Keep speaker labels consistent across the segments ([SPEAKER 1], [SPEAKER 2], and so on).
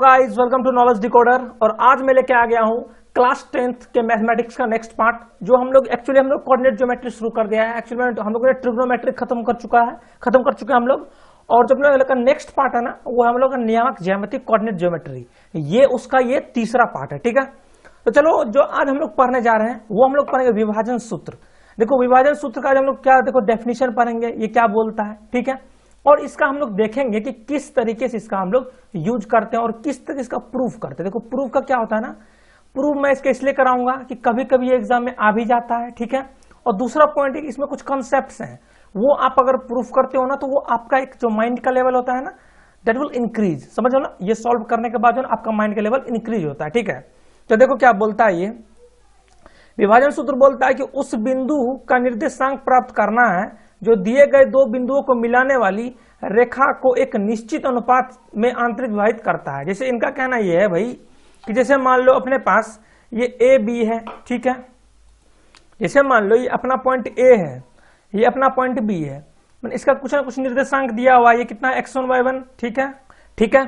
[SPEAKER 1] Guys, welcome to Knowledge Decoder. और आज मैं लेके आ गया हूँ क्लास 10th के मैथमेटिक्स का नेक्स्ट पार्ट, जो हम लोग कोऑर्डिनेट ज्योमेट्री शुरू कर दिया है। एक्चुअली हम लोगों ने ट्रिग्नोमेट्रिक खत्म कर चुके हैं हम लोग। और जब हम लोग का नेक्स्ट पार्ट है ना, वो हम लोग का नियामक ज्यामिति कोऑर्डिनेट ज्योमेट्री, ये तीसरा पार्ट है। ठीक है, तो चलो जो आज हम लोग पढ़ने जा रहे हैं वो हम लोग पढ़ेंगे विभाजन सूत्र। देखो विभाजन सूत्र का हम लोग क्या डेफिनेशन पढ़ेंगे, ये क्या बोलता है। ठीक है, और इसका हम लोग देखेंगे कि किस तरीके से इसका हम लोग यूज करते हैं और किस तरीके से इसका प्रूफ करते हैं। देखो प्रूफ का क्या होता है ना, प्रूफ मैं इसके इसलिए कराऊंगा कि कभी कभी एग्जाम में आ भी जाता है। ठीक है, और दूसरा पॉइंट है कि इसमें कुछ कॉन्सेप्ट्स हैं, वो आप अगर प्रूफ करते हो ना तो वो आपका एक जो माइंड का लेवल होता है ना, दैट विल इंक्रीज। समझ लो ना, ये सॉल्व करने के बाद जो आपका माइंड का लेवल इंक्रीज होता है। ठीक है, तो देखो क्या बोलता है ये विभाजन सूत्र, बोलता है कि उस बिंदु का निर्देशांक प्राप्त करना है जो दिए गए दो बिंदुओं को मिलाने वाली रेखा को एक निश्चित अनुपात में आंतरिक विभाजित करता है। जैसे इनका कहना यह है भाई कि जैसे मान लो अपने पास ये ए बी है। ठीक है, जैसे मान लो ये अपना पॉइंट ए है, ये अपना पॉइंट बी है, इसका कुछ ना कुछ निर्देशांक दिया हुआ है, ये कितना x1 y1। ठीक है, ठीक है,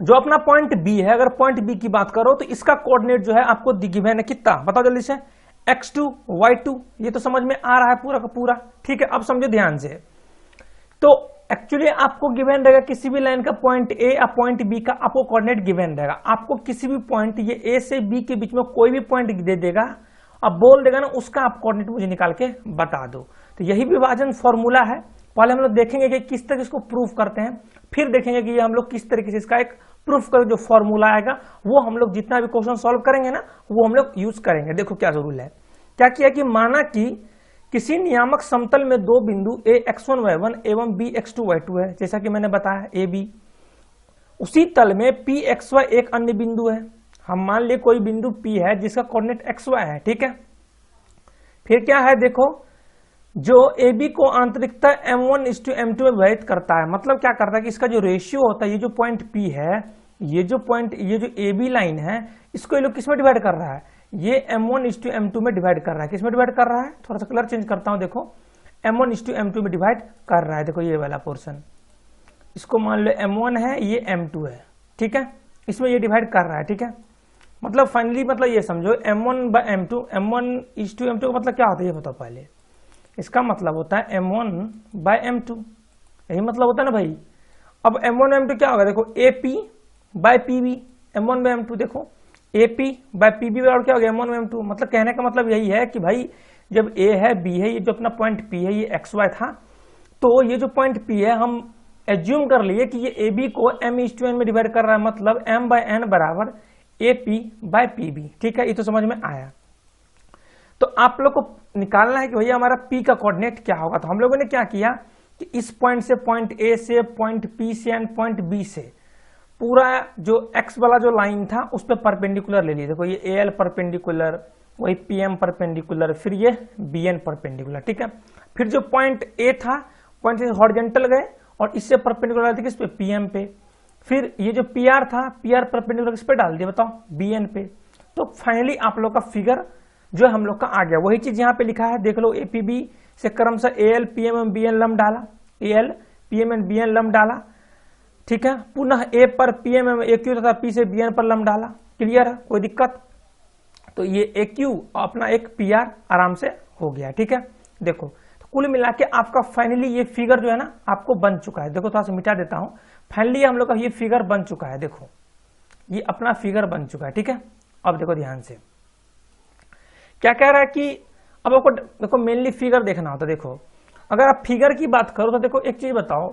[SPEAKER 1] जो अपना पॉइंट बी है, अगर पॉइंट बी की बात करो तो इसका कोऑर्डिनेट जो है आपको गिवन है कितना, बताओ जल्दी से, x2 y2। ये तो समझ में आ रहा है पूरा का पूरा। ठीक है, अब समझो ध्यान से, तो एक्चुअली आपको गिवन रहेगा किसी भी लाइन का पॉइंट ए या पॉइंट बी का आपको कोऑर्डिनेट गिवन रहेगा। आपको किसी भी पॉइंट ये ए से बी के बीच में कोई भी पॉइंट दे देगा, अब बोल देगा ना उसका आप कोऑर्डिनेट मुझे निकाल के बता दो। तो यही विभाजन फॉर्मूला है। पहले हम लोग देखेंगे कि किस तरह इसको प्रूफ करते हैं, फिर देखेंगे कि हम लोग किस तरीके से इसका एक प्रूफ कर जो फॉर्मूला आएगा वो हम लोग जितना भी क्वेश्चन सॉल्व करेंगे ना वो हम लोग यूज करेंगे। देखो क्या जरूर है, क्या किया कि माना कि किसी नियामक समतल में दो बिंदु ए x1 y1 एवं b x2 y2 है, जैसा कि मैंने बताया ए बी। उसी तल में p xy एक अन्य बिंदु है। हम मान लिए कोई बिंदु p है जिसका कोऑर्डिनेट xy है। ठीक है, फिर क्या है, देखो जो AB को आंतरिकता m1:m2 में विभाजित करता है। मतलब क्या करता है कि इसका जो रेशियो होता है, ये जो पॉइंट P है, ये जो AB लाइन है, इसको ये लोग किस में डिवाइड कर रहा है, ये m1:m2 में डिवाइड कर रहा है। किस में डिवाइड कर रहा है, थोड़ा सा कलर चेंज करता हूं, देखो m1:m2 में डिवाइड कर रहा है। देखो ये वाला पोर्शन, इसको मान लो m1 है, ये m2 है। ठीक है, इसमें ये डिवाइड कर रहा है। ठीक है, मतलब फाइनली मतलब ये समझो m1/m2, m1:m2 का मतलब क्या होता है ये बताओ पहले। इसका मतलब होता है m1/m2, यही मतलब होता है ना भाई। अब m1/m2 क्या होगा, देखो AP/PB, m1/m2 देखो AP/PB और क्या हो गया m1/m2। मतलब कहने का मतलब यही है कि भाई जब A है B है, ये जो अपना पॉइंट P है ये xy था, तो ये जो पॉइंट P है हम एज्यूम कर लिए कि ये AB को m/n में डिवाइड कर रहा है, मतलब m/n बराबर AP/PB। ठीक है, ये तो समझ में आया। तो आप लोग को निकालना है कि भैया हमारा P का कोऑर्डिनेट क्या होगा। तो हम लोगों ने क्या किया कि इस पॉइंट से, पॉइंट A से, पॉइंट P से एंड पॉइंट B से पूरा जो x वाला जो लाइन था उस पर परपेंडिकुलर ले लिए। देखो ये AL परपेंडिकुलर, वही PM परपेंडिकुलर, फिर ये BN परपेंडिकुलर। ठीक है, फिर जो पॉइंट A था, पॉइंट से हॉरिजॉन्टल गए और इससे परपेंडिकुलर थे किस पे, PM पे। फिर ये जो PR था, PR परपेंडिकुलर किस पे डाल दिया बताओ, BN पे। तो फाइनली आप लोग का फिगर जो हम लोग का आ गया, वही चीज यहाँ पे लिखा है, देख लो APB से क्रमशः AL PM and BN lump डाला, AL PM and BN lump डाला। ठीक है, पुनः A पर PM एवं AQ तथा P से BN पर लम डाला। क्लियर है, कोई दिक्कत। तो ये AQ अपना एक PR आराम से हो गया। ठीक है, देखो तो कुल मिला के आपका फाइनली ये फिगर जो है ना आपको बन चुका है। देखो थोड़ा सा मिटा देता हूं, फाइनली हम लोग का ये फिगर बन चुका है। देखो ये अपना फिगर बन चुका है। ठीक है, अब देखो ध्यान से क्या कह रहा है कि अब आपको देखो मेनली फिगर देखना होता है। देखो अगर आप फिगर की बात करो तो देखो एक चीज बताओ,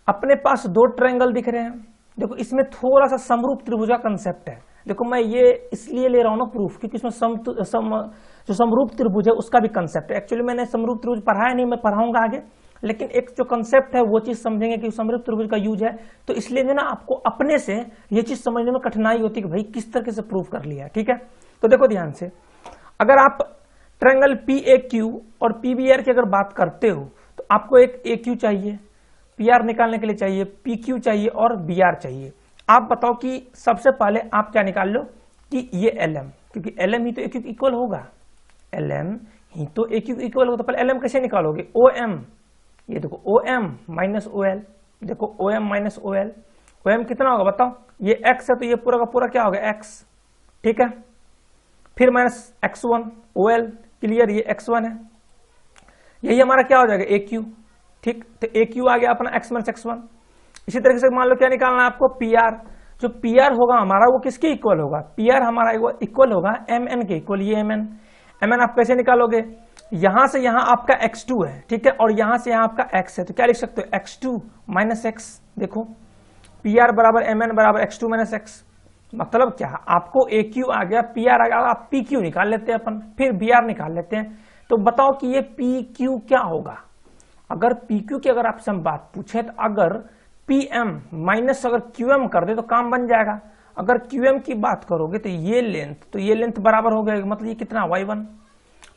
[SPEAKER 1] अपने पास दो ट्रायंगल दिख रहे हैं। देखो इसमें थोड़ा सा समरूप त्रिभुज का कंसेप्ट है। देखो मैं ये इसलिए ले रहा हूं ना प्रूफ, क्योंकि इसमें जो समरूप त्रिभुज है उसका भी कंसेप्ट है। एक्चुअली मैंने समरूप त्रिभुज पढ़ाया नहीं, मैं पढ़ाऊंगा आगे, लेकिन एक जो कंसेप्ट है वो चीज समझेंगे कि समरूप त्रिभुज का यूज है। तो इसलिए जो ना आपको अपने से ये चीज समझने में कठिनाई होती है कि भाई किस तरीके से प्रूफ कर लिया। ठीक है, तो देखो ध्यान से, अगर आप ट्रायंगल PAQ और PBR की अगर बात करते हो तो आपको एक AQ चाहिए, PR निकालने के लिए चाहिए, PQ चाहिए और BR चाहिए। आप बताओ कि सबसे पहले आप क्या निकाल लो कि ये LM, क्योंकि LM ही तो AQ इक्वल होगा, LM ही तो AQ इक्वल होगा। तो पहले LM कैसे निकालोगे, OM, ये देखो OM माइनस OL, देखो OM माइनस OL, वो m कितना होगा बताओ, ये x है तो ये पूरा का पूरा क्या होगा x, ठीक है। फिर माइनस x1 OL, क्लियर, ये x1 है, यही हमारा क्या हो जाएगा AQ, ठीक। तो AQ आ गया अपना x माइनस x1। इसी तरीके से मान लो क्या निकालना है आपको, PR। जो PR होगा हमारा वो किसके इक्वल होगा, PR हमारा इक्वल होगा MN के इक्वल, ये MN आप कैसे निकालोगे, यहां से यहां आपका x2 है, ठीक है, और यहां से यहां आपका x है, तो क्या लिख सकते हो x2 माइनस x। देखो PR बराबर MN बराबर x2 माइनस x, मतलब क्या, आपको AQ आ गया, PR आ गया, आप PQ निकाल लेते हैं अपन, फिर BR निकाल लेते हैं। तो बताओ कि ये PQ क्या होगा। अगर PQ की अगर आपसे हम बात पूछे तो अगर PM माइनस अगर QM कर दे तो काम बन जाएगा। अगर QM की बात करोगे तो ये लेंथ बराबर हो गया, मतलब ये कितना y1।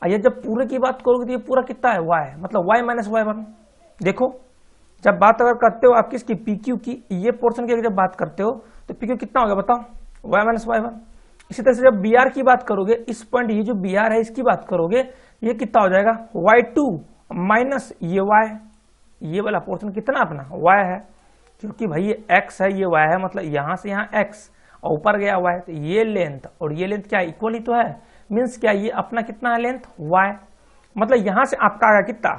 [SPEAKER 1] ये जब पूरे की बात करोगे तो ये पूरा कितना है y, मतलब y माइनस y1। देखो जब बात अगर करते हो आप किसकी, PQ की, ये पोर्शन की जब बात करते हो तो PQ कितना हो गया बताओ, y माइनस y1। इसी तरह से जब BR की बात करोगे, इस पॉइंट ये जो BR है इसकी बात करोगे, ये कितना हो जाएगा y2 माइनस ये y, ये वाला पोर्शन कितना अपना y है, क्योंकि भाई ये x है ये y है, मतलब यहां से यहां x और ऊपर गया y, तो ये लेंथ और ये लेंथ क्या इक्वल ही तो है, मीन्स क्या ये अपना कितना है लेंथ y, मतलब यहां से आपका आ गया कितना,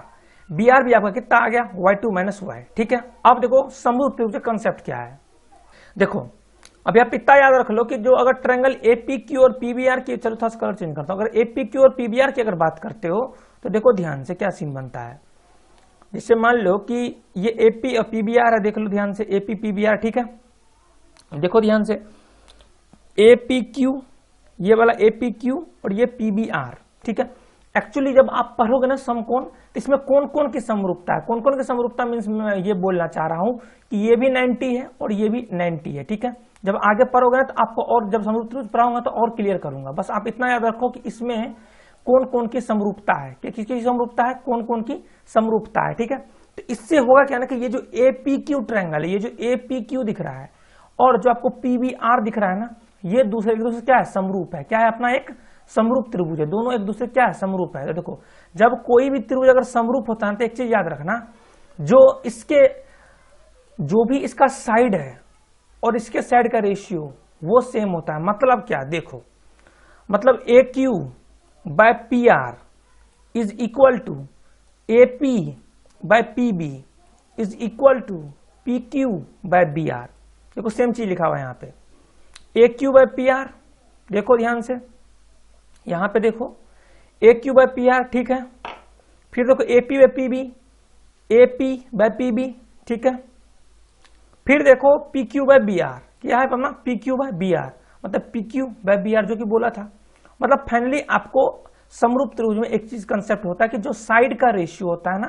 [SPEAKER 1] BR भी आपका कितना आ गया y2 माइनस y, ठीक है। अब देखो समरूप त्रिभुज का कंसेप्ट क्या है, देखो अभी आप इतना याद रख लो कि जो अगर ट्रायंगल APQ और PBR की, चलो थोड़ा कलर चेंज करता हूं, अगर APQ और PBR की अगर बात करते हो तो देखो ध्यान से क्या सीन बनता है। जैसे मान लो कि ये AP और PBR है, देख लो ध्यान से AP PBR, ठीक है। देखो ध्यान से APQ, ये वाला APQ और ये PBR, ठीक है। एक्चुअली जब आप पढ़ोगे ना समकोण, तो इसमें कौन कौन की समरूपता है, कौन कौन की समरूपता मीन्स मैं ये बोलना चाह रहा हूं कि ये भी 90 है और ये भी 90 है, ठीक है। जब आगे पढ़ोगे ना तो आपको और जब समरूप त्रिभुज पढ़ाऊंगा तो और क्लियर करूंगा, बस आप इतना याद रखो कि इसमें कौन कौन की समरूपता है, कि किसकी समरूपता है, कौन कौन की समरूपता है, ठीक है। तो इससे होगा क्या ना कि ये जो APQ ट्रायंगल है, ये जो APQ दिख रहा है और जो आपको PBR दिख रहा है ना, ये दूसरे एक दूसरे क्या है, समरूप है, क्या है अपना एक समरूप त्रिभुज है, दोनों एक दूसरे क्या है, समरूप है। तो देखो जब कोई भी त्रिभुज अगर समरूप होता है तो एक चीज याद रखना, जो भी इसका साइड है और इसके साइड का रेशियो वो सेम होता है। मतलब क्या, देखो मतलब AQ by PR is equal to AP by PB is equal to PQ by BR। देखो सेम चीज लिखा हुआ है यहाँ पे, AQ बाय PR, देखो ध्यान से यहां पे देखो AQ बाय PR, ठीक है। फिर देखो AP by PB, AP by PB, ठीक है। फिर देखो PQ बाय BR, क्या है अपना PQ बाय BR, मतलब PQ बाय BR जो कि बोला था। मतलब फाइनली आपको समरूप त्रिभुज में एक चीज कंसेप्ट होता है कि जो साइड का रेशियो होता है ना,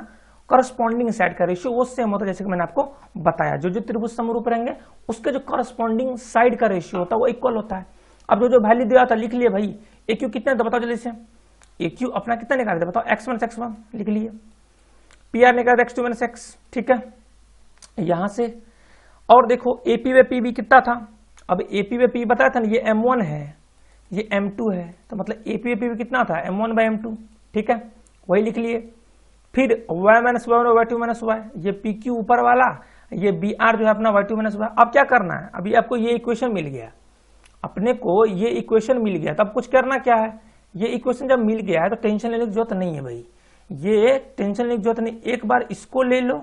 [SPEAKER 1] करस्पॉन्डिंग साइड का रेशियो वो सेम होता है, जैसे कि मैंने आपको बताया जो जो त्रिभुज समरूप रहेंगे उसके जो करस्पॉन्डिंग साइड का रेशियो होता है वो इक्वल होता है। अब जो जो वैल्यू दिया था लिख लिए भाई, AQ कितना है तो बताओ जल्दी से, AQ अपना कितना निकाल दे बताओ, x माइनस x1 लिख लिए, PR निकाल x2 माइनस x, ठीक है यहां से। और देखो AP व PB कितना था, अब AP व PB बताया था ना, ये M1 है ये M2 है, तो मतलब AP व PB कितना था M1 बाय M2, ठीक है वही लिख लिए। फिर y माइनस y1 और y2 माइनस y, ये PQ ऊपर वाला, ये BR जो है अपना y2 माइनस y। अब क्या करना है, अभी आपको ये इक्वेशन मिल गया, अपने को ये इक्वेशन मिल गया, तब कुछ करना क्या है, ये इक्वेशन जब मिल गया है तो टेंशन लेने की जरूरत नहीं है भाई, ये टेंशन लेने की जरूरत नहीं, एक बार इसको ले लो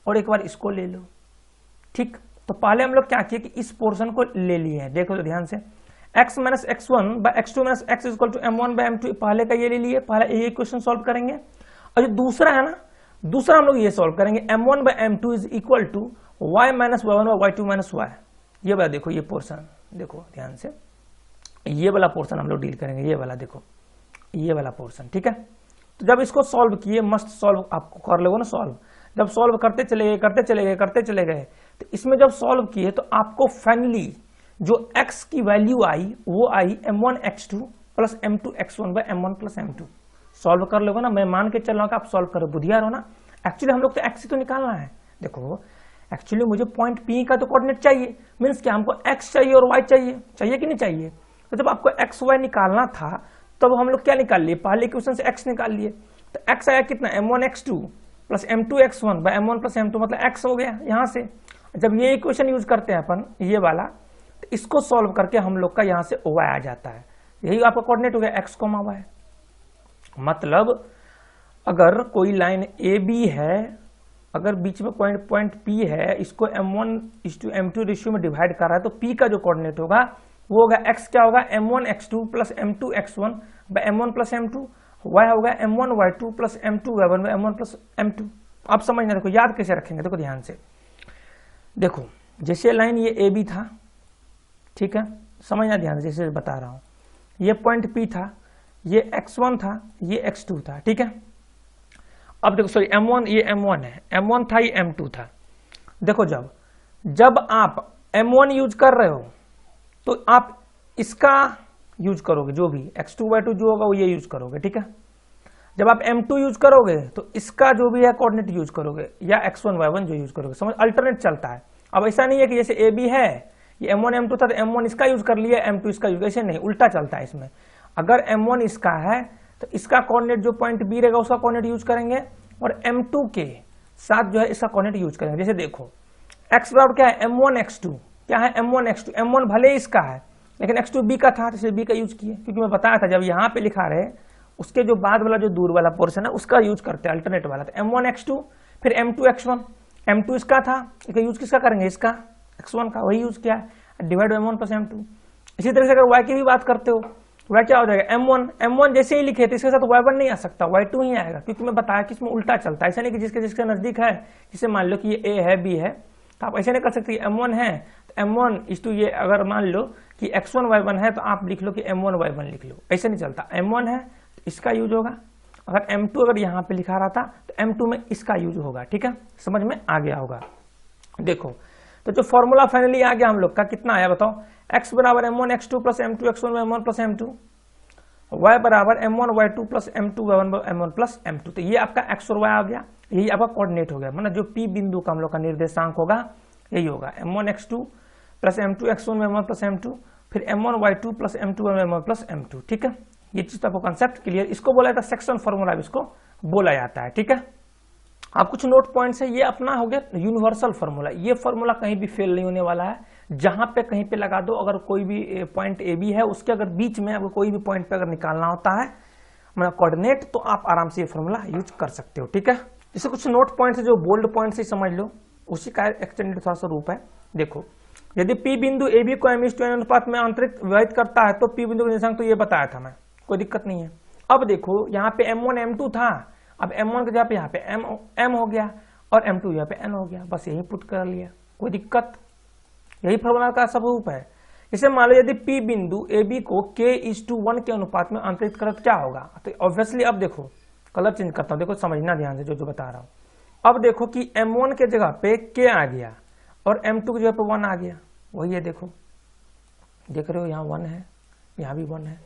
[SPEAKER 1] और एक बार इसको ले लो, ठीक। तो पहले हम लोग क्या किए कि इस पोर्शन को ले लिए हैं, देखो तो ध्यान से, x minus x1 by x2 minus x equal to M1 by M2, पहले का ये ले लिए, पहले ये इक्वेशन सॉल्व करेंगे। और जो दूसरा है ना, दूसरा हम लोग ये सॉल्व करेंगे, M1 by M2 is equal to y minus y1 by y2 minus y। ये वाला देखो, ये पोर्शन देखो ध्यान से, ये वाला पोर्शन हम लोग डील करेंगे, ये वाला देखो ये वाला पोर्शन, ठीक है। तो जब इसको सॉल्व किए, मस्त सॉल्व आपको कर लोगे ना सॉल्व, जब सॉल्व करते चले गए करते चले गए करते चले गए, तो इसमें जब सॉल्व किए तो आपको फाइनली जो x की वैल्यू आई वो आई M1 x2 plus M2 x1 by M1 plus M2। Solve कर लोगे ना, मैं मान के चल रहा हूं कि आप सॉल्व करो, बुधियार हो ना। एक्चुअली हम लोग तो x तो निकालना है, देखो एक्चुअली मुझे पॉइंट P का तो कोऑर्डिनेट चाहिए, मींस क्या हमको x चाहिए और y चाहिए, चाहिए कि नहीं चाहिए। तो जब आपको x y निकालना था तब हम लोग क्या निकाल लिए, पहले इक्वेशन से x निकाल लिए, तो x आया कितना M1 x2 plus M2 x1 by M1 plus M2, मतलब x हो गया यहाँ से। जब ये इक्वेशन यूज करते हैं अपन ये वाला, तो इसको सॉल्व करके हम लोग का यहां से y आ जाता है। यही आपका कोऑर्डिनेट हो गया x, y। मतलब अगर कोई लाइन ए बी है, अगर बीच में पॉइंट P है, इसको m1:m2 रेशियो में डिवाइड कर रहा है, तो P का जो कोऑर्डिनेट होगा वो होगा x, क्या होगा m1x2 plus m2x1 bye m1 plus m2, y होगा m1y2 plus m2y1 bye m1 plus m2। आप समझना, देखो याद कैसे रखेंगे, देखो ध्यान से देखो, जैसे लाइन ये ए बी था, ठीक है, समझना ध्यान से, जैसे बता रहा हूं, ये पॉइंट P था, ये x1 था, ये x2 था, ठीक है। अब देखो सॉरी m1, ये m1 है, m1 था, ये m2 था। देखो जब आप m1 यूज कर रहे हो तो आप इसका यूज करोगे, जो भी x2y2 जो होगा वो ये यूज करोगे, ठीक है। जब आप m2 यूज करोगे तो इसका जो भी है कोऑर्डिनेट यूज करोगे, या x1y1 जो यूज करोगे, समझ, अल्टरनेट चलता है। अब ऐसा नहीं है कि जैसे ए बी है, ये m1 m2 था तो m1 इसका यूज कर लिया, m2 इसका यूज, ऐसे नहीं, उल्टा चलता है इसमें। अगर m1 इसका है तो इसका कोऑर्डिनेट जो पॉइंट B रहेगा उसका कोऑर्डिनेट यूज करेंगे, और m2 के साथ जो है इसका कोऑर्डिनेट यूज करेंगे। जैसे देखो x बराबर क्या है m1x2, क्या है m1x2, m1 भले ही इसका है लेकिन x2 B का था, तो B का यूज किए, क्योंकि मैं बताया था जब यहाँ पे लिखा रहे उसके जो बाद वाला जो दूर वाला पोर्शन है उसका यूज करते हैं, अल्टरनेट वाला। तो m1x2 फिर m2x1, m2 इसका था, इसका यूज किसका करेंगे, इसका x1 का, वही यूज किया है, divide by m1 plus m2। इसी तरह से अगर y की भी बात करते हो, वह क्या हो जाएगा m1 जैसे ही लिखे तो इसके साथ y1 नहीं आ सकता, y2 ही आएगा, क्योंकि मैं बताया कि इसमें उल्टा चलता है। ऐसा नहीं कि जिसके जिसके नजदीक है, जैसे मान लो कि ये a है, b है, तो आप ऐसे नहीं कर सकते m1 है तो m1 ये अगर मान लो कि x1 y1 है तो आप लिख लो कि m1 y1 लिख लो, ऐसे नहीं चलता। m1 है तो इसका यूज होगा, अगर m2 अगर यहाँ पे लिखा रहा था तो m2 में इसका यूज होगा, ठीक है, समझ में आ गया होगा। देखो तो जो फॉर्मूला फाइनली आ गया हम लोग का, कितना आया बताओ, x बराबर m1x2 plus m2 x1 m1 plus m2, y बराबर m1 y2 plus m2 y1 m1 plus m2। तो ये आपका x और y आ गया, यही आपका कोऑर्डिनेट हो गया, मतलब जो P बिंदु का हम लोग का निर्देशांक होगा यही होगा m1x2 plus m2 x1 m1 plus m2, फिर m1 y2 plus m2 m1 plus m2, ठीक है। ये चीज आपको कंसेप्ट क्लियर, इसको बोला जाता है सेक्शन फॉर्मूला, इसको बोला जाता है, ठीक है। आप कुछ नोट पॉइंट्स है, ये अपना हो गया यूनिवर्सल फार्मूला, ये फार्मूला कहीं भी फेल नहीं होने वाला है, जहां पे कहीं पे लगा दो, अगर कोई भी पॉइंट ए बी है उसके अगर बीच में अगर कोई भी पॉइंट पे अगर निकालना होता है मतलब कोऑर्डिनेट, तो आप आराम से ये फार्मूला यूज कर सकते हो, ठीक है। जैसे कुछ नोट पॉइंट्स जो बोल्ड पॉइंट से समझ लो, उसी का एक्सटेंडेड थोड़ा सा रूप है। देखो यदि P बिंदु ए बी को m:n अनुपात में आंतरिक विभाजित करता है तो P बिंदु का निर्देशांक, तो ये बताया था मैं, कोई दिक्कत नहीं है। अब देखो यहाँ पे m1 m2 था, अब m1 के जगह पे यहाँ पे m हो गया और m2 यहाँ पे n हो गया, बस यही पुट कर लिया, कोई दिक्कत, यही फॉर्मूला का स्वरूप है। इसे मान लो यदि P बिंदु ए बी को k:1 के अनुपात में आंतरिक करे तो क्या होगा, तो ऑब्वियसली अब देखो कलर चेंज करता हूँ, देखो समझना ध्यान से जो जो बता रहा हूँ। अब देखो कि m1 के जगह पे k आ गया और m2 की जगह पे 1 आ गया, वही है, देखो देख रहे हो यहाँ 1 है, यहाँ भी 1 है,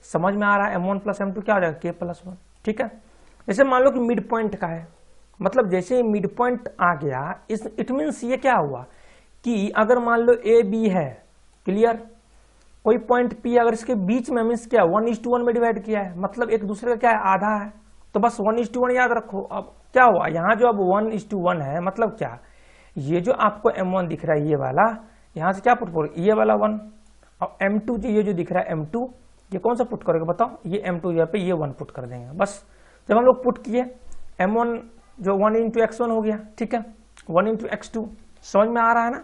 [SPEAKER 1] समझ में आ रहा है। m1 प्लस m2 क्या हो जाएगा, k प्लस 1, ठीक है। जैसे मान लो कि मिड पॉइंट का है, मतलब जैसे ही मिड पॉइंट आ गया, इट मीन्स ये क्या हुआ कि अगर मान लो ए बी है, क्लियर, कोई पॉइंट पी अगर इसके बीच में, मीन्स क्या 1:1 में डिवाइड किया है, मतलब एक दूसरे का क्या है, आधा है, तो बस 1:1 याद रखो। अब क्या हुआ यहाँ जो अब 1:1 है, मतलब क्या, ये जो आपको m1 दिख रहा है ये वाला, यहाँ से क्या पुट करोगे, ये वाला 1, और m2 ये जो दिख रहा है m2, ये कौन सा पुट करोगे बताओ, ये m2 यहाँ पे ये 1 पुट कर देंगे। बस जब हम लोग पुट किए m1 जो 1:x1 हो गया, ठीक है, 1:x2, समझ में आ रहा है ना।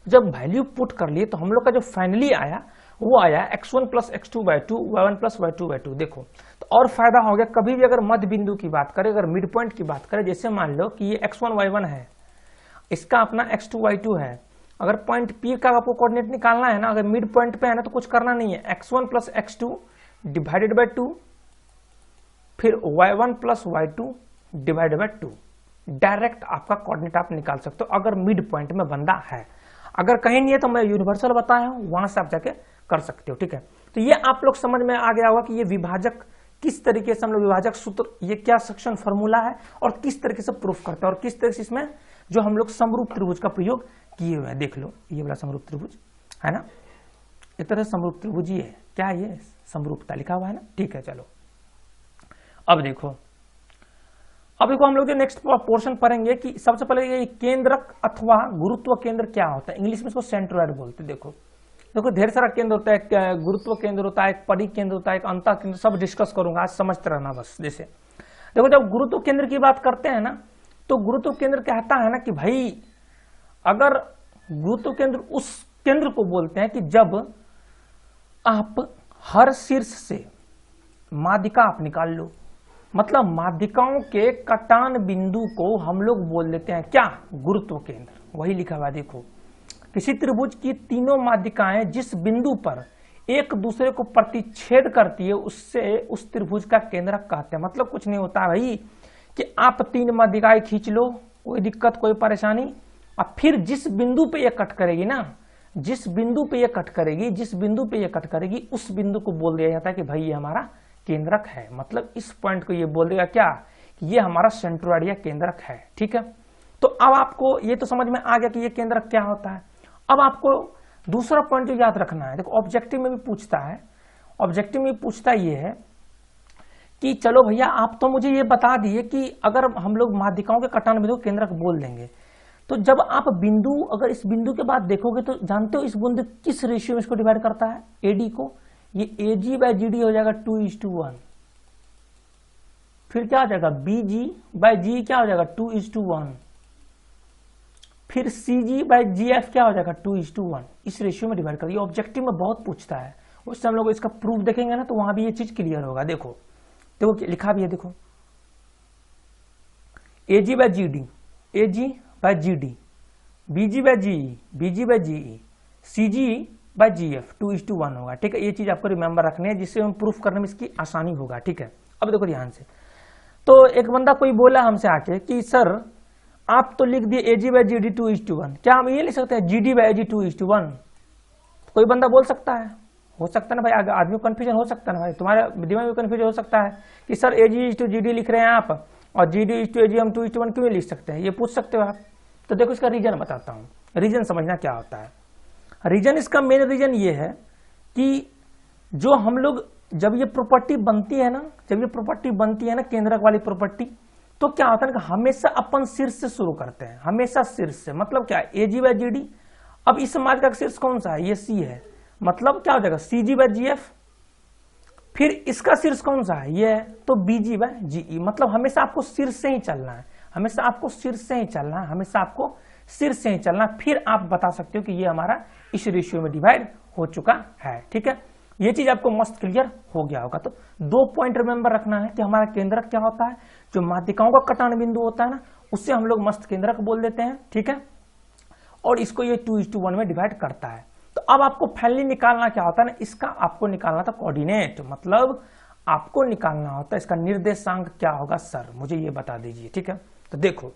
[SPEAKER 1] जब वैल्यू पुट कर लिए तो हम लोग का जो फाइनली आया वो आया x1 plus x2/2 y1 plus y2/2। देखो तो और फायदा हो गया, कभी भी अगर मध्य बिंदु की बात करें, अगर मिड पॉइंट की बात करें, जैसे मान लो कि ये x1 y1 है, इसका अपना x2 y2 है, अगर पॉइंट P का आपको कोऑर्डिनेट निकालना है ना, अगर मिड पॉइंट पे है ना, तो कुछ करना नहीं है, x1 plus x2 divided by 2, फिर y1 plus y2 divided by 2, direct आपका कोऑर्डिनेट आप निकाल सकते हो अगर मिड पॉइंट में बंदा है। अगर कहीं नहीं है तो मैं यूनिवर्सल बताया हूं, वहां से आप जाके कर सकते हो, ठीक है। तो ये आप लोग समझ में आ गया होगा कि ये विभाजक किस तरीके से हम लोग विभाजक सूत्र, ये क्या सेक्शन फॉर्मूला है और किस तरीके से प्रूफ करते हैं, और किस तरह से इसमें जो हम लोग समरूप त्रिभुज का प्रयोग किए हुए हैं। देख लो ये वाला समरूप त्रिभुज है ना, एक तरह समरूप त्रिभुज ही है, क्या ये समरूपता लिखा हुआ है ना, ठीक है। चलो अब देखो, अब देखो हम लोग जो नेक्स्ट पोर्शन पढ़ेंगे कि सबसे पहले ये केंद्रक अथवा गुरुत्व केंद्र क्या होता है, इंग्लिश में इसको सेंट्रोइड बोलते हैं। देखो देखो ढेर सारा केंद्र होता है, गुरुत्व केंद्र होता है, एक परिघ केंद्र होता है, एक अंतः केंद्र, सब डिस्कस करूंगा, आज समझते रहना बस। जैसे देखो जब गुरुत्व केंद्र की बात करते हैं ना, तो गुरुत्व केंद्र कहता है ना कि भाई अगर गुरुत्व केंद्र उस केंद्र को बोलते हैं कि जब आप हर शीर्ष से माध्यिका आप निकाल लो, मतलब माध्यिकाओं के कटान बिंदु को हम लोग बोल देते हैं क्या, गुरुत्व केंद्र। वही लिखा हुआ देखो, किसी त्रिभुज की तीनों माध्यिकाएं जिस बिंदु पर एक दूसरे को प्रतिच्छेद करती है उससे उस त्रिभुज का केंद्रक कहते हैं। मतलब कुछ नहीं होता भाई कि आप तीन माध्यिकाएं खींच लो, कोई दिक्कत कोई परेशानी, और फिर जिस बिंदु पे ये कट करेगी ना, जिस बिंदु पे ये कट करेगी, जिस बिंदु पे ये कट करेगी उस बिंदु को बोल दिया जाता है कि भाई ये हमारा केंद्रक है। मतलब इस पॉइंट को ये बोल देगा क्या, कि ये हमारा सेंट्रोइड या केंद्रक है। ठीक है, तो अब आपको ये तो समझ में आ गया कि ये केंद्रक क्या होता है। अब आपको दूसरा पॉइंट जो याद रखना है, देखो ऑब्जेक्टिव में भी पूछता है, ऑब्जेक्टिव में पूछता ये है कि चलो भैया आप तो मुझे ये बता दिए कि अगर हम लोग माध्यिकाओं के कटान बिंदु केंद्रक बोल देंगे, तो जब आप बिंदु अगर इस बिंदु के बाद देखोगे तो जानते हो इस बिंदु किस रेशियो में इसको डिवाइड करता है, एडी को, ये एजी बाय जीडी हो जाएगा 2:1। फिर क्या हो जाएगा, बीजी बाय जी क्या हो जाएगा 2:1। फिर सीजी बाय जीएफ क्या हो जाएगा 2:1। इस रेशियो में डिवाइड कर, ये ऑब्जेक्टिव में बहुत पूछता है, उससे हम लोग इसका प्रूफ देखेंगे ना तो वहां भी ये चीज क्लियर होगा। देखो देखो लिखा भी है, देखो AG by GD, AG by GD, BG by GE, BG by GE, CG by GF 2:1 होगा। ठीक है, ये चीज आपको रिमेंबर रखनी है जिससे हम प्रूफ करने में इसकी आसानी होगा। ठीक है, अब देखो ध्यान से, तो एक बंदा कोई बोला हमसे आके कि सर आप तो लिख दिए एजी बाय जीडी 2:1, क्या हम ये लिख सकते हैं जीडी बाय एजी 2:1? कोई बंदा बोल सकता है, हो सकता है ना भाई, आदमी को कंफ्यूजन हो सकता है ना भाई, तुम्हारे दिमाग में कंफ्यूजन हो सकता है कि सर एजी टू जीडी लिख रहे हैं आप और जीडी टू एजी हम 2:1 क्यों लिख सकते हैं, ये पूछ सकते हो आप। तो देखो इसका रीजन बताता हूँ, रीजन समझना क्या होता है। रीजन, इसका मेन रीजन ये है कि जो हम लोग जब ये प्रॉपर्टी बनती है ना, जब ये प्रॉपर्टी बनती है ना केंद्रक वाली प्रॉपर्टी, तो क्या होता है कि हमेशा अपन शीर्ष से शुरू करते हैं, हमेशा शीर्ष से। मतलब क्या, एजी बाय जीडी, अब इस माध्यिका का शीर्ष कौन सा है, ये सी है, मतलब क्या हो जाएगा सीजी बाय जीएफ। फिर इसका शीर्ष कौन सा है, ये है, तो बीजी बाय जीई। मतलब हमेशा आपको शीर्ष से ही चलना है, हमेशा आपको शीर्ष से ही चलना है, हमेशा आपको शीर्ष से ही चलना है। फिर आप बता सकते हो कि ये हमारा इस रेशियो में डिवाइड हो चुका है। ठीक है, ये चीज आपको मस्त क्लियर हो गया होगा। तो 2 पॉइंट रिमेंबर रखना है कि हमारा केंद्रक क्या होता है, जो माध्यिकाओं का कटान बिंदु होता है ना, उससे हम लोग मस्त केंद्रक बोल देते हैं। ठीक है, और इसको ये 2:1 में डिवाइड करता है। तो अब आपको फाइनली निकालना क्या होता है ना, इसका आपको निकालना था कोऑर्डिनेट, मतलब आपको निकालना होता है इसका निर्देशांक क्या होगा, सर मुझे ये बता दीजिए। ठीक है, तो देखो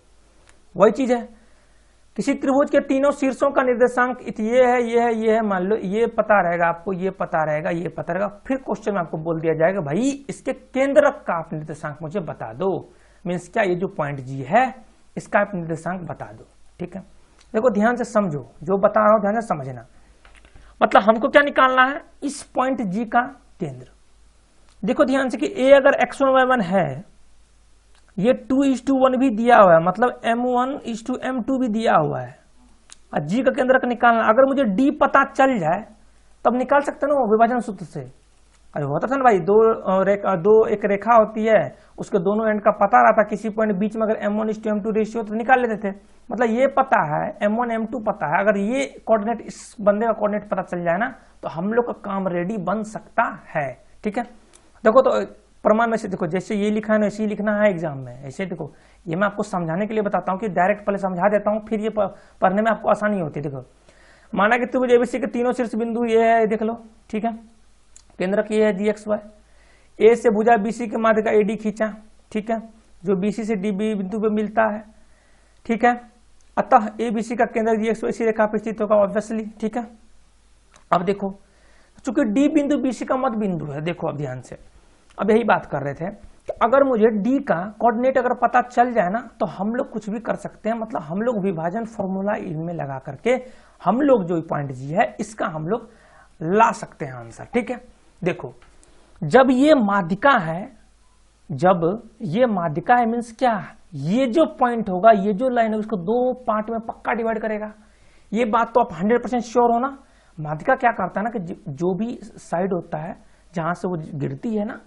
[SPEAKER 1] वही चीज है, किसी त्रिभुज के तीनों शीर्षों का निर्देशांक ये है, ये है, ये है, मान लो ये पता रहेगा आपको, ये पता रहेगा, ये पता रहेगा। फिर क्वेश्चन में आपको बोल दिया जाएगा भाई इसके केंद्रक का आप निर्देशांक मुझे बता दो, मीन्स क्या, ये जो पॉइंट जी है इसका आप निर्देशांक बता दो। ठीक है, देखो ध्यान से समझो, जो बता रहा हूं ध्यान से समझना। मतलब हमको क्या निकालना है, इस पॉइंट जी का केंद्र। देखो ध्यान से कि ए अगर x1 y1 है, ये 2:1 भी दिया हुआ है, मतलब m1:m2 भी दिया हुआ है, और जी का केंद्रक निकालना। अगर मुझे डी पता चल जाए तब निकाल सकते ना विभाजन सूत्र से। अरे होता था ना भाई, एक रेखा होती है, उसके दोनों एंड का पता रहता, किसी पॉइंट बीच में अगर m1:m2 रेशियो तो निकाल लेते थे। मतलब ये पता है, m1 m2 पता है, अगर ये कोऑर्डिनेट, इस बंदे का कोऑर्डिनेट पता चल जाए ना, तो हम लोग का काम रेडी बन सकता है। ठीक है, देखो तो प्रमाण में से देखो, जैसे ये लिखा है ना ऐसे ही लिखना है एग्जाम में, ऐसे देखो, ये मैं आपको समझाने के लिए बताता हूँ कि डायरेक्ट पहले समझा देता हूँ, फिर ये पढ़ने में आपको आसानी होती है। देखो माना कि त्रिभुज एबीसी के तीनों शीर्ष बिंदु ये है, देख लो। ठीक है, केंद्रक ये है gxy, ए से भुजा बीसी के माध्य का एडी खींचा। ठीक है, जो बीसी से डी बिंदु पे मिलता है। ठीक है, अतः ए बीसी का केंद्र gxy इसी रेखा पर स्थित होगा ऑब्वियसली। ठीक है, अब देखो चूंकि डी बिंदु बीसी का मध्य बिंदु है, देखो अब ध्यान से, अब यही बात कर रहे थे कि अगर मुझे डी का कोऑर्डिनेट अगर पता चल जाए ना, तो हम लोग कुछ भी कर सकते हैं। मतलब हम लोग विभाजन फॉर्मूला इनमें लगा करके हम लोग जो पॉइंट जी है इसका हम लोग ला सकते हैं आंसर। ठीक है, देखो जब ये माध्यिका है, जब ये माध्यिका है मीन्स क्या, ये जो पॉइंट होगा, ये जो लाइन है, उसको दो पार्ट में पक्का डिवाइड करेगा। ये बात तो आप 100% श्योर हो ना। माध्यिका क्या करता है ना कि जो भी साइड होता है जहां से वो गिरती है ना,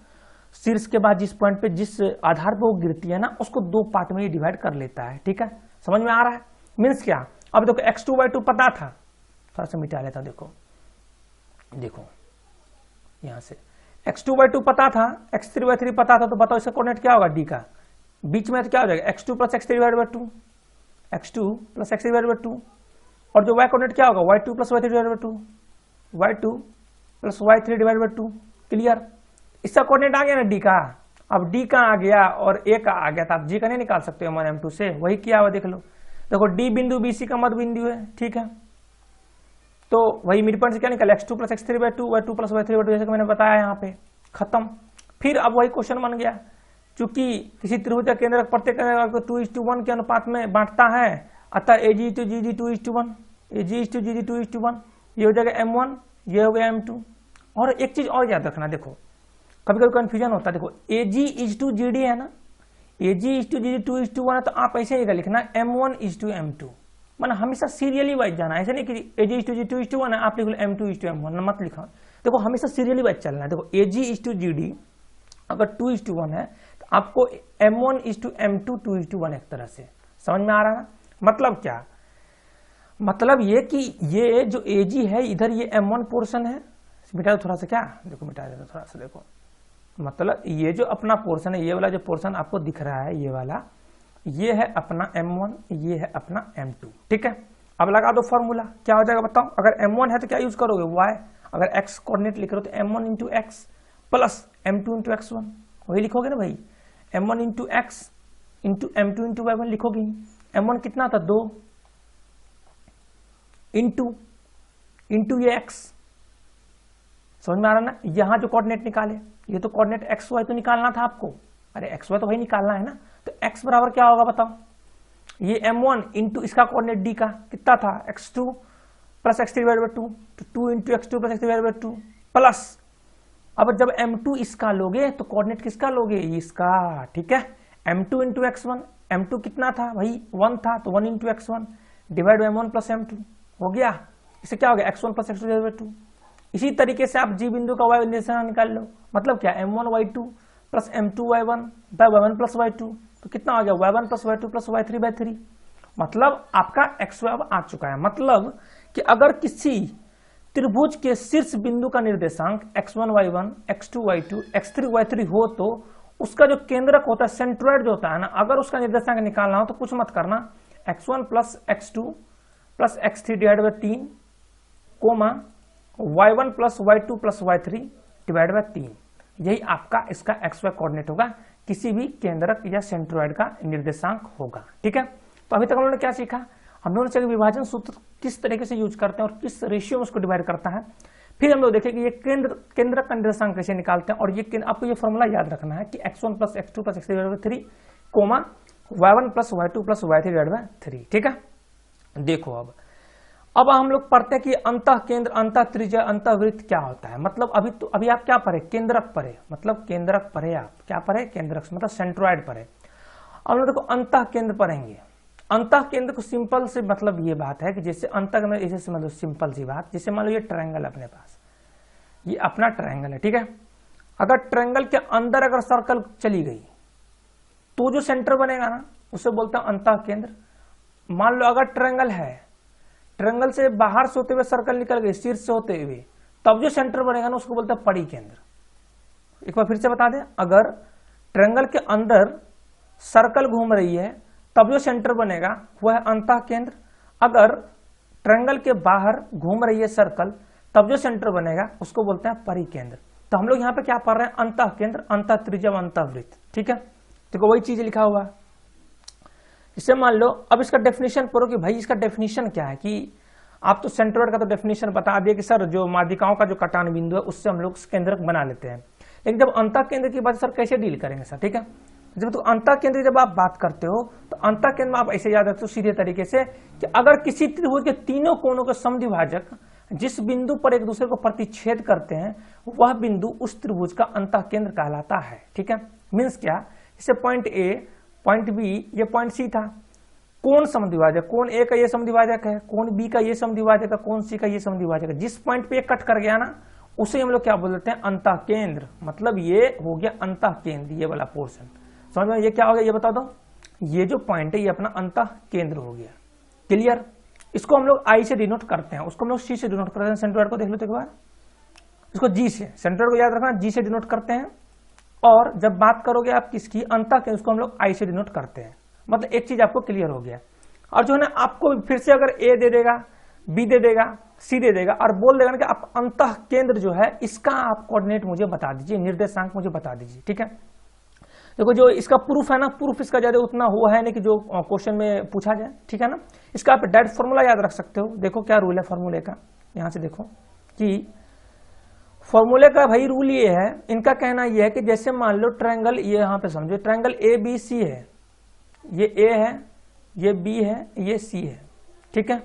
[SPEAKER 1] शीर्ष के बाद जिस पॉइंट पे, जिस आधार पे वो गिरती है ना, उसको दो पार्ट में डिवाइड कर लेता है। ठीक है, समझ में आ रहा है? मीन्स क्या, अब देखो x2/2 पता था, थोड़ा सा मिटा लेता, देखो यहां से x2/2 पता था, x3/3 पता था, तो बताओ इसका कोऑर्डिनेट क्या होगा d का, बीच में तो क्या हो जाएगा x2 + x3/2, x2 + x3/2, और जो y कोऑर्डिनेट क्या होगा y2 + y3/2, y2 + y3/2। Clear? इसका कोऑर्डिनेट आ गया ना d का। अब d का आ गया और a का आ गया, तो आप g का नहीं निकाल सकते M1 M2 से, वही किया हुआ देख लो। देखो d बिंदु BC का मध्य बिंदु है, ठीक है, तो वही मिड पॉइंट से क्या निकला x2 + x3/2, y2 + y3/2, जैसे कि मैंने बताया यहाँ पे, खत्म। फिर अब वही क्वेश्चन बन गया, चूंकि किसी त्रिभुज का केंद्र प्रत्येक केंद्र को 2:1 के अनुपात में बांटता है, अतः AG/GD 2:1, AG/GD 2:1, ये हो जाएगा M1, ये हो गया M2। और एक चीज और याद रखना, देखो कभी कभी कंफ्यूजन होता है, देखो AG/GD है ना, AG/GD 2:1 है, तो आप ऐसे ही लिखना M1:M2, मतलब हमेशा सीरियली वाइज जाना, ऐसे नहीं कि AG/GD 2:1 है आप लिख लो M2:M1, मत लिखो। देखो हमेशा सीरियली वाइज चलना है। देखो AG/GD अगर 2:1 है तो आपको M1:M2 2:1 एक तरह से, समझ में आ रहा है ना? मतलब क्या, मतलब ये कि ये जो AG है इधर ये M1 पोर्शन है, मिटा दो थोड़ा सा, क्या देखो मिटा देता थोड़ा सा, देखो मतलब ये जो अपना पोर्शन है, ये वाला जो पोर्शन आपको दिख रहा है, ये वाला, ये है अपना M1, ये है अपना M2। ठीक है, अब लगा दो फॉर्मूला, क्या हो जाएगा बताओ। अगर M1 है तो क्या यूज करोगे y, अगर x कोऑर्डिनेट लिख रहे हो तो M1 × x plus M2 × x1, वही लिखोगे ना भाई, M1 × x × M2 × y1 लिखोगे। M1 कितना था 2 इंटू ये x, समझ में आ रहा ना? यहां जो कोऑर्डिनेट निकाले, ये तो कोऑर्डिनेट एक्स वाई तो निकालना था आपको, अरे एक्स वाई तो वही निकालना है ना, तो x बराबर क्या होगा बताओ, ये M1 इंटू इसका कोऑर्डिनेट d का कितना था x2 + x3/2, तो 2 × x2 + x3/2 प्लस, अब जब M2 इसका लोगे तो कोऑर्डिनेट किसका लोगे, इसका। ठीक है, M2 × x1, M2 कितना था भाई 1 था, तो 1 × x1 डिवाइड M1 + M2 हो गया। इससे क्या हो गया x1 + x2/2। इसी तरीके से आप G बिंदु का y निर्देशांक निकाल लो, मतलब क्या M1y2 + M2y1 y1 + y2, तो कितना हो गया y1 + y2 + y3/3, मतलब आपका xy अब आ चुका है। मतलब कि अगर किसी त्रिभुज के शीर्ष बिंदु का निर्देशांक x1 y1 x2 y2 x3 y3 हो, तो उसका जो केंद्रक होता है, सेंट्रोइड जो होता है ना, अगर उसका निर्देशांक निकालना हो तो कुछ मत करना, x1 + x2 + x3/3 coma y1 + y2 + y3/3, यही आपका इसका xy कोऑर्डिनेट होगा, किसी भी केंद्रक या सेंट्रोइड का निर्देशांक होगा। ठीक है, तो अभी तक हम लोगों ने क्या सीखा, हम लोगों ने विभाजन सूत्र किस तरीके से यूज करते हैं और किस रेशियो में उसको डिवाइड करता है। फिर हम लोग देखें कि ये केंद्रक का निर्देशांक कैसे निकालते हैं, और ये आपको ये फॉर्मूला याद रखना है कि x1 + x2 + x3/3 coma y1 + y2 + y3/3। ठीक है, देखो अब हम लोग पढ़ते हैं कि अंतः केंद्र, अंतः त्रिज्या, अंतः वृत्त क्या होता है। मतलब अभी आप क्या पढ़े, केंद्रक पढ़े, मतलब केंद्रक पढ़े, आप क्या पढ़े, केंद्रक मतलब सेंट्रोइड पढ़े। अब लोग देखो अंतः केंद्र पढ़ेंगे। अंतः केंद्र को सिंपल से मतलब ये बात है कि जैसे अंतः केंद्र, जैसे मतलब सिंपल सी बात, जैसे मान लो ये ट्रायंगल अपने पास, ये अपना ट्रायंगल है। ठीक है, अगर ट्रायंगल के अंदर अगर सर्कल चली गई तो जो सेंटर बनेगा ना, उसे बोलते हैं अंतः केंद्र। मान लो अगर ट्रायंगल है, ट्रायंगल से बाहर से होते हुए सर्कल निकल गई शीर्ष से होते हुए, तब जो सेंटर बनेगा ना उसको बोलते हैं परिकेंद्र। एक बार फिर से बता दें, अगर ट्रायंगल के अंदर सर्कल घूम रही है तब जो सेंटर बनेगा वह है अंतः केंद्र। अगर ट्रायंगल के बाहर घूम रही है सर्कल, तब जो सेंटर बनेगा उसको बोलते हैं परिकेंद्र। तो हम लोग यहाँ पे क्या पढ़ रहे हैं, अंतः केंद्र, अंतः त्रिज्या, अंतः वृत्त। ठीक है, देखो वही चीज लिखा हुआ है। इसे मान लो, अब इसका डेफिनेशन पढ़ो कि भाई इसका डेफिनेशन क्या है, कि आप तो सेंट्रोइड का तो डेफिनेशन बता दिए कि सर जो माध्यिकाओं का जो कटान बिंदु है उससे हम लोग केंद्रक बना लेते हैं, लेकिन जब अंतः केंद्र की बात सर कैसे डील करेंगे सर। ठीक है, जब तो अंतः केंद्र जब आप बात करते हो तो अंतः केंद्र में आप ऐसे याद रखते हो सीधे तरीके से कि अगर किसी त्रिभुज के तीनों कोणों के समद्विभाजक जिस बिंदु पर एक दूसरे को प्रतिच्छेद करते हैं वह बिंदु उस त्रिभुज का अंतः केंद्र कहलाता है। ठीक है, मीन्स क्या, जैसे पॉइंट ए, पॉइंट बी, ये पॉइंट सी था, कोण समद्विभाजक, कोण ए का ये समद्विभाजक है, कोण बी का ये समद्विभाजक है, कोण सी का ये समद्विभाजक है। जिस पॉइंट पे कट कर गया ना उसे हम लोग क्या बोल देते हैं, अंतः केंद्र। मतलब ये हो गया अंतः केंद्र, ये वाला पोर्शन। समझ में ये क्या हो गया, ये बता दो। ये जो पॉइंट है ये अपना अंतः केंद्र हो गया। क्लियर। इसको हम लोग आई से डिनोट करते हैं, उसको हम लोग सी से डिनोट करते हैं। सेंट्रोइड को देख लो तो एक बार, इसको जी से, सेंट्रोइड को याद रखना, जी से डिनोट करते हैं। और जब बात करोगे आप किसकी, अंतः केंद्र, उसको हम लोग आई से डिनोट करते हैं। मतलब एक चीज आपको क्लियर हो गया। और जो है ना आपको फिर से अगर ए दे देगा, बी दे देगा, सी दे देगा और बोल देगा ना कि आप अंतः केंद्र जो है इसका आप कोऑर्डिनेट मुझे बता दीजिए, निर्देशांक मुझे बता दीजिए। ठीक है, देखो जो इसका प्रूफ है ना, प्रूफ इसका ज्यादा उतना हुआ है नहीं कि जो क्वेश्चन में पूछा जाए। ठीक है ना, इसका आप डायरेक्ट फॉर्मूला याद रख सकते हो। देखो क्या रूल है फॉर्मूले का, यहां से देखो कि फॉर्मूले का भाई रूल ये है, इनका कहना ये है कि जैसे मान लो ट्रायंगल, ये यहां पे समझो ट्रायंगल ए बी सी है, ये ए है, ये बी है, ये सी है। ठीक है,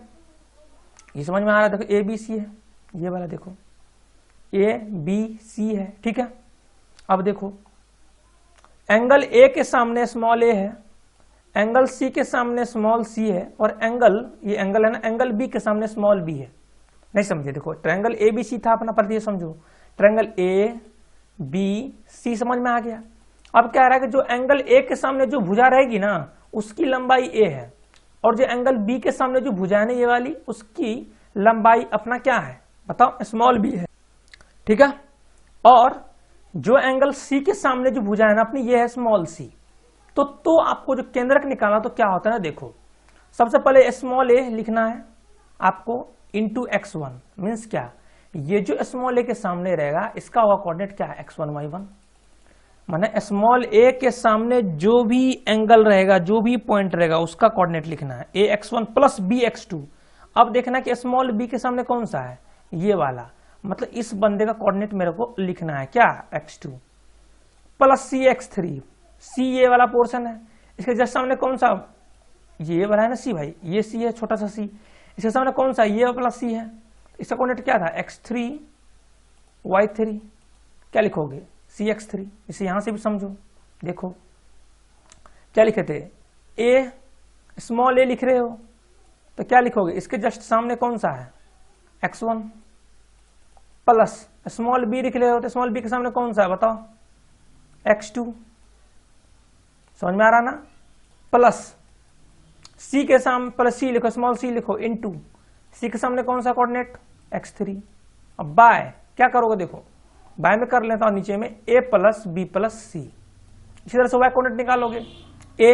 [SPEAKER 1] ये समझ में आ रहा है। देखो ए बी सी है, ये वाला देखो ए बी सी है। ठीक है, अब देखो एंगल ए के सामने स्मॉल ए है, एंगल सी के सामने स्मॉल सी है, और एंगल, ये एंगल है ना, एंगल बी के सामने स्मॉल बी है। नहीं समझे, देखो ट्रायंगल ए बी सी था अपना, पर ये समझो ट्रायंगल ए बी सी समझ में आ गया। अब क्या आ रहा है कि जो एंगल ए के सामने जो भुजा रहेगी ना उसकी लंबाई ए है, और जो एंगल बी के सामने जो भुजा है ना ये वाली, उसकी लंबाई अपना क्या है बताओ, स्मॉल बी है। ठीक है, और जो एंगल सी के सामने जो भुजा है ना अपनी, ये है स्मॉल सी। तो आपको जो केंद्रक निकालना तो क्या होता है ना, देखो सबसे पहले स्मॉल ए लिखना है आपको इंटू x1। मीन्स क्या, ये जो स्मॉल ए के सामने रहेगा इसका होगा कोऑर्डिनेट क्या है, x1 y1। माने स्मॉल ए के सामने जो भी एंगल रहेगा, जो भी पॉइंट रहेगा, उसका कोऑर्डिनेट लिखना है a x1 plus b x2। अब देखना कि स्मॉल b के सामने कौन सा है, ये वाला। मतलब इस बंदे का कोऑर्डिनेट मेरे को लिखना है क्या, x2 plus c x3। c ये वाला पोर्शन है, इसके जस्ट सामने कौन सा, ये वाला है ना c भाई, ये c है छोटा सा c, इसके सामने कौन सा, ये वाला c है। इसका कोऑर्डिनेट क्या था, x3 y3। क्या लिखोगे, c x3। इसे यहां से भी समझो, देखो क्या लिखे थे, a स्मॉल a लिख रहे हो तो क्या लिखोगे, इसके जस्ट सामने कौन सा है, x1 प्लस स्मॉल b लिख रहे हो तो स्मॉल b के सामने कौन सा है बताओ, x2। समझ में आ रहा ना, प्लस c के सामने, प्लस c लिखो, स्मॉल c लिखो, इनटू c के सामने कौन सा कोऑर्डिनेट, x3। अब बाय क्या करोगे, देखो बाय में कर लेता हूं नीचे में a plus B plus C. इसी तरह से y कोऑर्डिनेट निकालोगे, a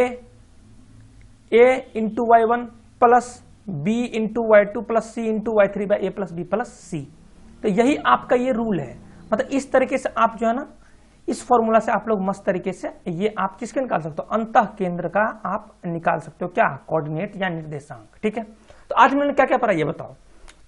[SPEAKER 1] into y1 plus b into y2 plus c into y3 by a plus B plus C. तो यही आपका ये रूल है। मतलब इस तरीके से आप जो है ना, इस फॉर्मूला से आप लोग मस्त तरीके से ये आप किसके निकाल सकते हो, अंतः केंद्र का आप निकाल सकते हो क्या, कोऑर्डिनेट या निर्देशांक। ठीक है, तो आज मैंने क्या क्या पढ़ा ये बताओ।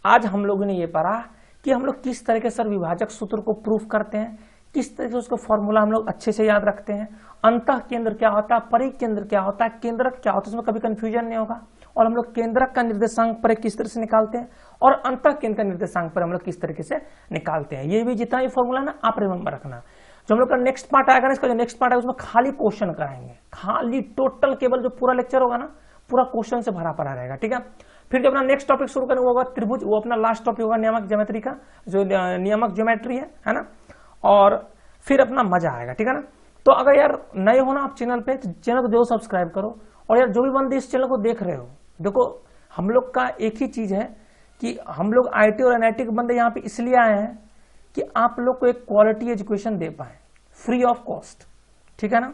[SPEAKER 1] आज हम लोगों ने ये पढ़ा कि हम लोग किस तरीके से विभाजक सूत्र को प्रूफ करते हैं, किस तरीके से उसका फॉर्मूला हम लोग अच्छे से याद रखते हैं, अंतः केंद्र क्या होता है, परिकेंद्र क्या होता है, केंद्रक क्या होता है, उसमें कभी कंफ्यूजन नहीं होगा। और हम लोग केंद्रक का निर्देशांक पर किस तरह से निकालते हैं, और अंतः केंद्र का निर्देशांक पर हम लोग किस तरीके से निकालते हैं। ये भी जितना भी फॉर्मूला ना आप रिमेंबर रखना। जो हम लोग का नेक्स्ट पार्ट आएगा ना, इसका जो नेक्स्ट पार्ट है उसमें खाली क्वेश्चन कराएंगे, खाली टोटल केवल जो पूरा लेक्चर होगा ना पूरा क्वेश्चन से भरा पड़ा रहेगा। ठीक है, फिर जो अपना नेक्स्ट टॉपिक शुरू करेंगे वो होगा त्रिभुज, वो अपना लास्ट टॉपिक होगा नियामक ज्योमेट्री का, जो नियामक ज्योमेट्री है ना, और फिर अपना मजा आएगा। ठीक है ना, तो अगर यार नए हो ना आप चैनल पे, तो चैनल को जरूर सब्सक्राइब करो। और यार जो भी बंदे इस चैनल को देख रहे हो, देखो हम लोग का एक ही चीज है कि हम लोग आईटी और एनआईटी के बंदे यहाँ पे इसलिए आए हैं कि आप लोग को एक क्वालिटी एजुकेशन दे पाए फ्री ऑफ कॉस्ट। ठीक है ना,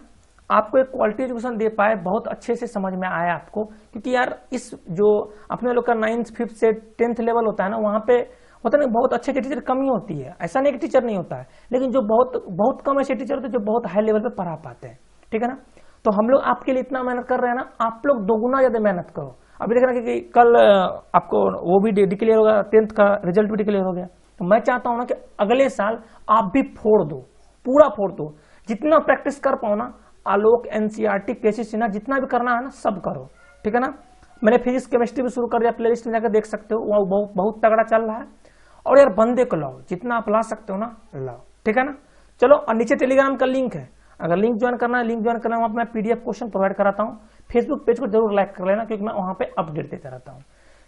[SPEAKER 1] आपको एक क्वालिटी एजुकेशन दे पाए, बहुत अच्छे से समझ में आया आपको। क्योंकि यार इस जो अपने लोग का 9th 5th से 10th लेवल होता है ना, वहां पे होता है ना बहुत अच्छे टीचर कमी होती है। ऐसा नहीं कि टीचर नहीं होता है, लेकिन जो बहुत कम ऐसे टीचर होते हैं जो बहुत हाई लेवल पे पढ़ा पाते हैं। ठीक है ना, तो हम लोग आपके लिए इतना मेहनत कर रहे हैं ना, आप लोग दोगुना ज्यादा मेहनत करो। अभी देखना कि कल आपको वो भी डिक्लेयर होगा, 10th का रिजल्ट भी डिक्लेयर हो गया। तो मैं चाहता हूं ना कि अगले साल आप भी फोड़ दो, पूरा फोड़ दो, जितना प्रैक्टिस कर पाओ ना, आलोक एनसीईआरटी केसी सिन्हा जितना भी करना है ना सब करो। ठीक है ना, मैंने फिजिक्स केमिस्ट्री भी शुरू कर दिया, प्लेलिस्ट में जाकर देख सकते हो, वो बहुत तगड़ा चल रहा है। और यार बंदे को लाओ, जितना आप ला सकते हो ना लाओ। ठीक है ना, चलो। और नीचे टेलीग्राम का लिंक है, अगर लिंक ज्वाइन करना है, लिंक ज्वाइन करना है, वहां पे मैं पीडीएफ क्वेश्चन प्रोवाइड कराता हूँ। फेसबुक पेज को जरूर लाइक कर लेना, क्योंकि मैं वहां पे अपडेट देता रहता हूँ।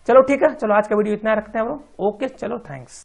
[SPEAKER 1] चलो ठीक है, चलो आज का वीडियो इतना रखते हैं हम लोग। ओके, चलो थैंक्स।